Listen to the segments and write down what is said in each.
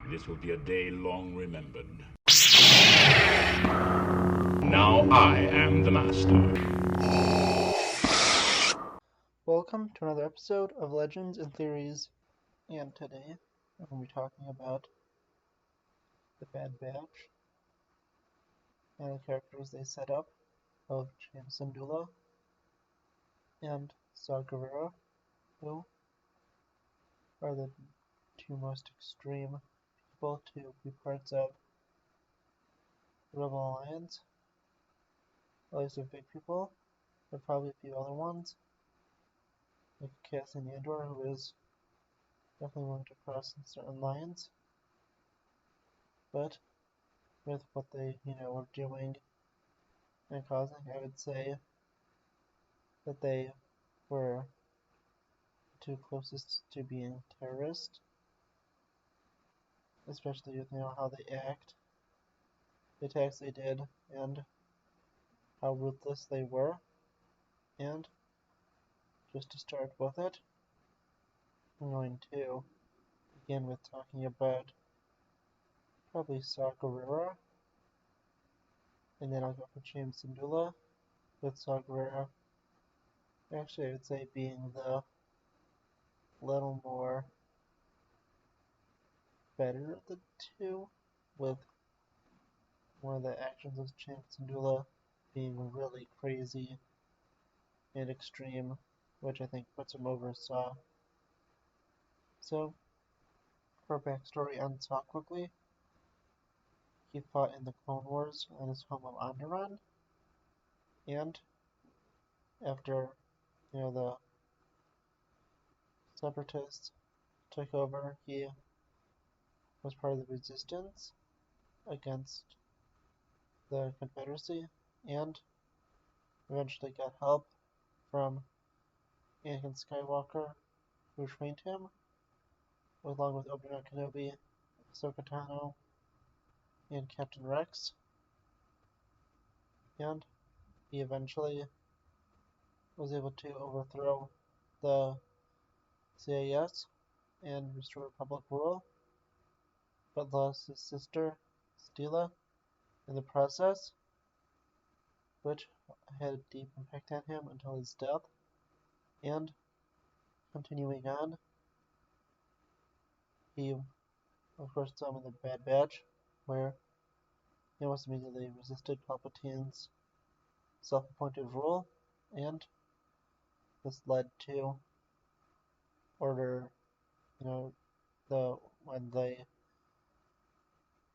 This will be a day long remembered. Now I am the master. Welcome to another episode of Legends and Theories, and today I'm going to be talking about the Bad Batch and the characters they set up of Cham Syndulla and Saw Gerrera, who are the two most extreme people to be parts of the Rebel Alliance. At least of big people, but probably a few other ones, like Cassian Andor, who is definitely willing to cross certain lines. But with what they, were doing and causing, I would say that they were the two closest to being terrorists, especially with how they act, the attacks they did, and how ruthless they were. And just to start with it, I'm going to begin with talking about probably Saw Gerrera, and then I'll go for Cham Syndulla, with Saw Gerrera actually I would say being the little more better of the two, with one of the actions of Cham Syndulla being really crazy and extreme, which I think puts him over Saw. So, for backstory on Saw quickly, he fought in the Clone Wars on his home of Onderon, and after, the Separatists took over, he was part of the resistance against the Confederacy, and eventually got help from Anakin Skywalker, who trained him, along with Obi-Wan Kenobi, Ahsoka Tano, and Captain Rex. And he eventually was able to overthrow the CIS and restore Republic rule, but lost his sister, Stila, in the process, which had a deep impact on him until his death. And continuing on, he of course summoned the Bad Batch, where he almost immediately resisted Palpatine's self-appointed rule, and this led to Order, when they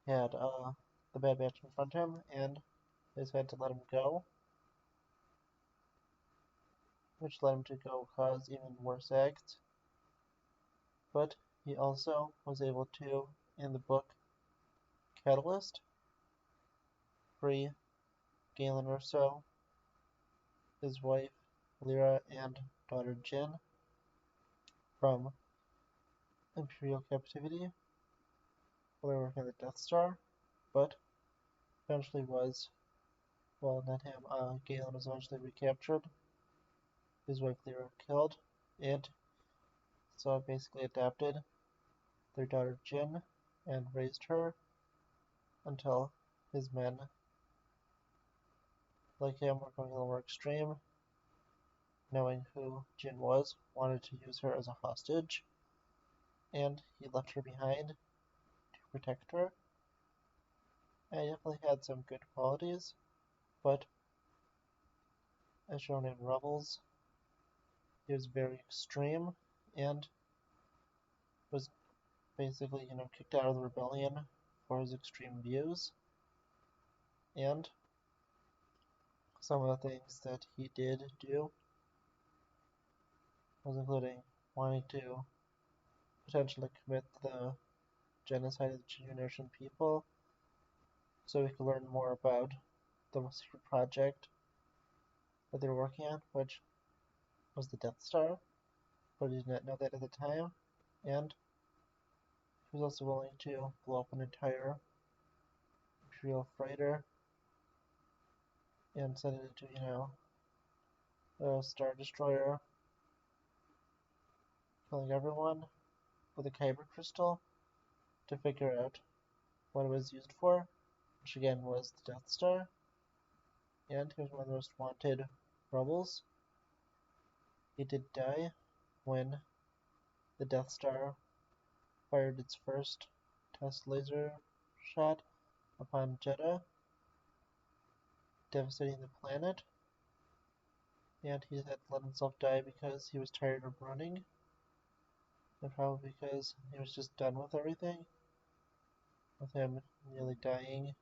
had the Bad Batch confront him, and they had to let him go, which led him to go cause even worse acts. But he also was able to, in the book Catalyst, free Galen Erso, his wife Lyra, and daughter Jyn from Imperial captivity while they were working at the Death Star, but eventually Galen was eventually recaptured, his wife Lyra killed, and so basically adopted their daughter Jyn and raised her until his men, like him, were going a little more extreme, knowing who Jyn was, wanted to use her as a hostage, and he left her behind to protect her. And he definitely had some good qualities, but as shown in Rebels, he was very extreme and was basically, kicked out of the rebellion for his extreme views. And some of the things that he did do was including wanting to potentially commit the genocide of the Genuine people, so we could learn more about the secret project that they were working on, which was the Death Star, but he did not know that at the time. And he was also willing to blow up an entire Imperial freighter and send it into, a Star Destroyer, killing everyone with a kyber crystal to figure out what it was used for, which again was the Death Star, and he was one of the most wanted rebels. He did die when the Death Star fired its first test laser shot upon Gerrera, devastating the planet, and he had let himself die because he was tired of running, and probably because he was just done with everything, with him nearly dying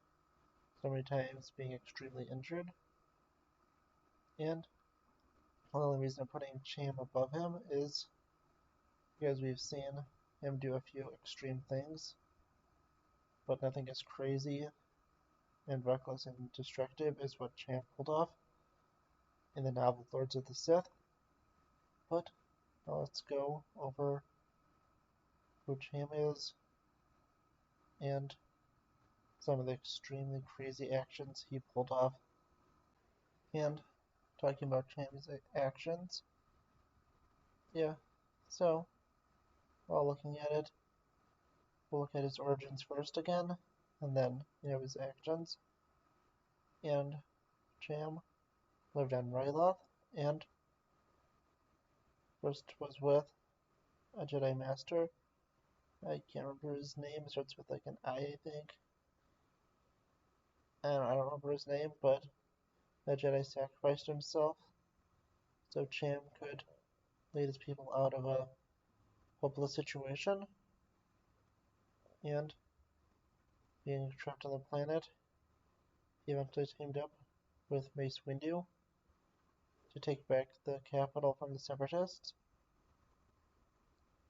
so many times, being extremely injured. And the only reason I'm putting Cham above him is because we've seen him do a few extreme things, but nothing as crazy and reckless and destructive as what Cham pulled off in the novel Lords of the Sith. But now let's go over who Cham is and some of the extremely crazy actions he pulled off. And talking about Cham's actions, yeah, so while looking at it, we'll look at his origins first again, and then, his actions. And Cham lived on Ryloth, and first was with a Jedi Master. I can't remember his name, it starts with like an I think. And I don't remember his name, but the Jedi sacrificed himself so Cham could lead his people out of a hopeless situation. And being trapped on the planet, he eventually teamed up with Mace Windu to take back the capital from the Separatists.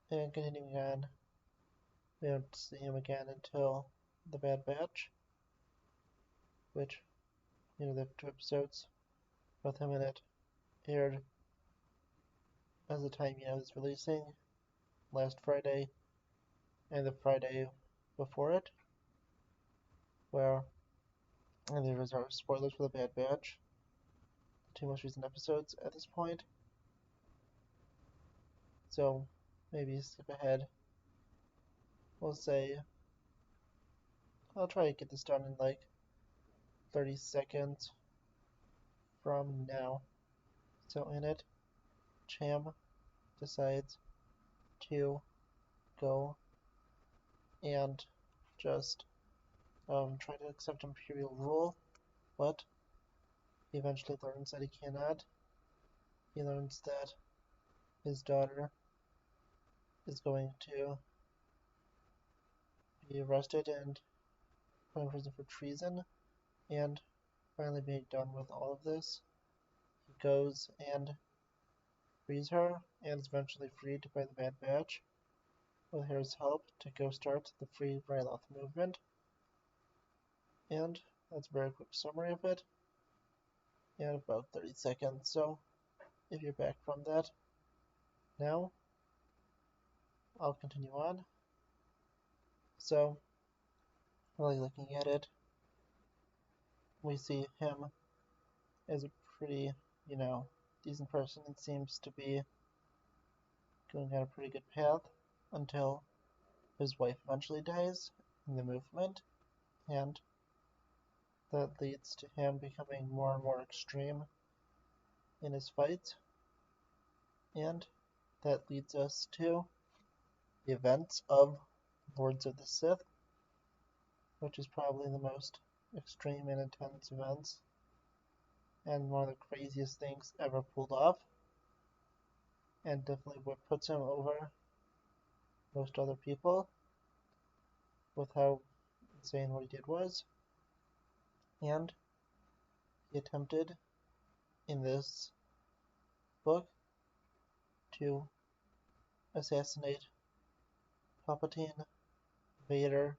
And continuing on, we don't see him again until the Bad Batch, which, the 2 episodes with him in it aired as the time, was releasing last Friday and the Friday before it, where, and there was our spoilers for the Bad Batch, the 2 most recent episodes at this point. So maybe skip ahead. We'll say, I'll try to get this done in like 30 seconds from now. So in it, Cham decides to go and just try to accept Imperial rule, but he eventually learns that he cannot. He learns that his daughter is going to be arrested and put in prison for treason, and finally being done with all of this, he goes and frees her, and is eventually freed by the Bad Batch with Hera's help to go start the Free Ryloth movement. And that's a very quick summary of it in about 30 seconds. So if you're back from that now, I'll continue on. So, really looking at it, we see him as a pretty, decent person and seems to be going on a pretty good path until his wife eventually dies in the movement, and that leads to him becoming more and more extreme in his fights, and that leads us to the events of Lords of the Sith, which is probably the most extreme and intense events, and one of the craziest things ever pulled off, and definitely what puts him over most other people with how insane what he did was. And he attempted in this book to assassinate Palpatine, Vader,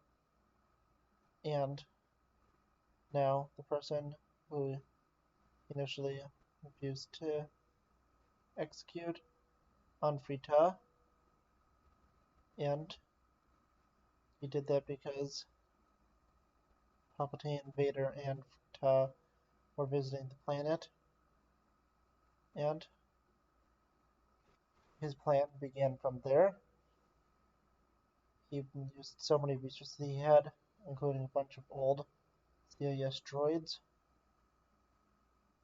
and now the person who initially refused to execute on Frita, and he did that because Palpatine, Vader, and Frita were visiting the planet, and his plan began from there. He used so many resources he had, including a bunch of old CIS droids.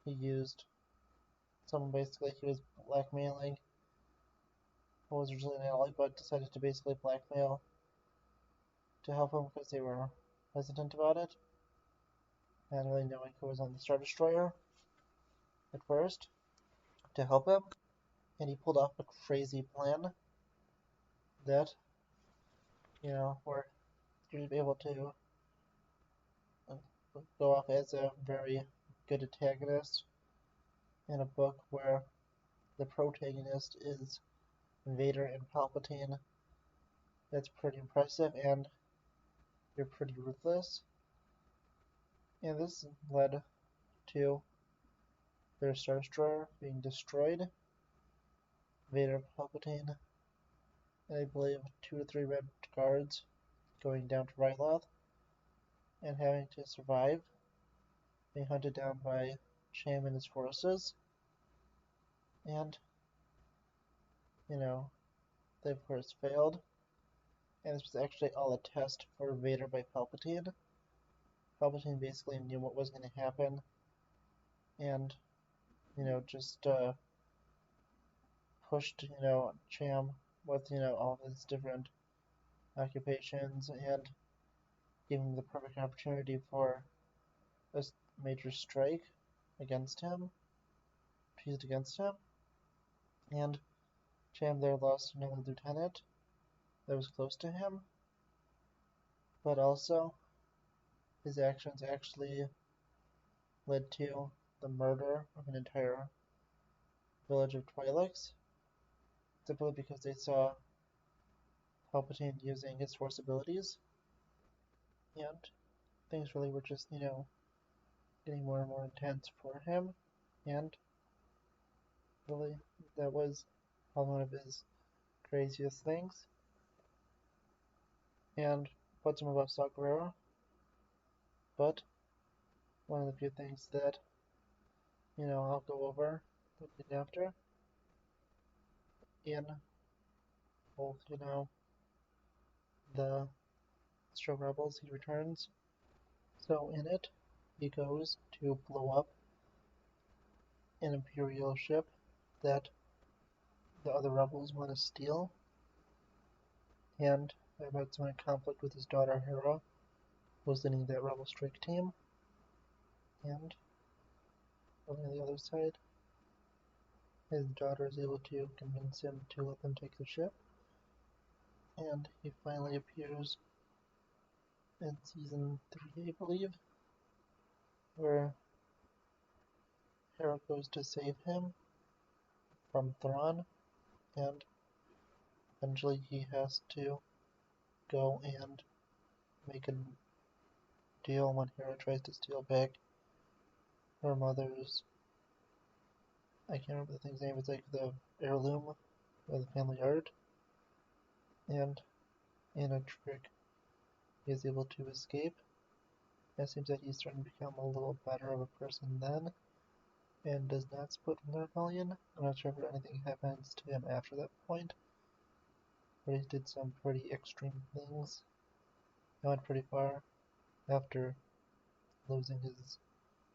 He used someone basically he was blackmailing, who was originally an ally, but decided to basically blackmail to help him because they were hesitant about it, not really knowing who was on the Star Destroyer at first to help him. And he pulled off a crazy plan that, where he was able to go off as a very good antagonist in a book where the protagonist is Vader and Palpatine. That's pretty impressive, and they're pretty ruthless. And this led to their Star Destroyer being destroyed, Vader, Palpatine, and I believe 2 to 3 Red Guards going down to Ryloth and having to survive, being hunted down by Cham and his forces. And, they of course failed. And this was actually all a test for Vader by Palpatine. Palpatine basically knew what was going to happen and, just pushed, Cham with, all of his different occupations and gave him the perfect opportunity for a major strike against him, used against him. And Cham there lost another lieutenant that was close to him, but also his actions actually led to the murder of an entire village of Twi'leks, simply because they saw Palpatine using his Force abilities, and things really were just, getting more and more intense for him, and really, that was probably one of his craziest things, and puts him above Saw Gerrera. But one of the few things that, I'll go over a bit after, in both, the Stro Rebels, he returns. So in it, he goes to blow up an Imperial ship that the other rebels want to steal, and about some conflict with his daughter Hera, who's leading that rebel strike team, and on the other side, his daughter is able to convince him to let them take the ship, and he finally appears in season 3, I believe, where Hera goes to save him from Thrawn, and eventually he has to go and make a deal when Hera tries to steal back her mother's, I can't remember the thing's name, it's like the heirloom or the family art, and in a trick he is able to escape. It seems that he's starting to become a little better of a person then, and does not split from the rebellion. I'm not sure if anything happens to him after that point, but he did some pretty extreme things. He went pretty far after losing his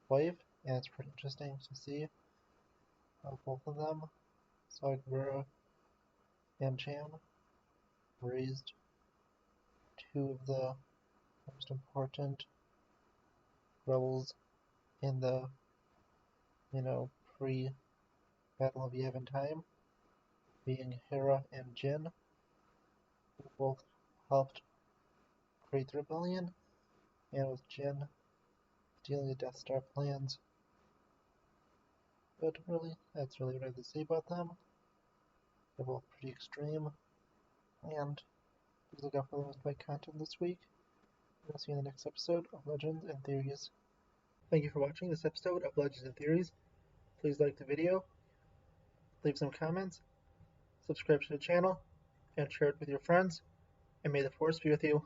wife, and it's pretty interesting to see how both of them, Saw Gerrera and Cham, raised 2 of the most important rebels in the, pre-Battle of Yavin time, being Hera and Jyn, who both helped create the rebellion, and with Jyn stealing the Death Star plans. But really, that's really what I have to say about them. They're both pretty extreme, and please look out for the rest of my content this week. I'll see you in the next episode of Legends and Theories. Thank you for watching this episode of Legends and Theories. Please like the video, leave some comments, subscribe to the channel, and share it with your friends, and may the Force be with you.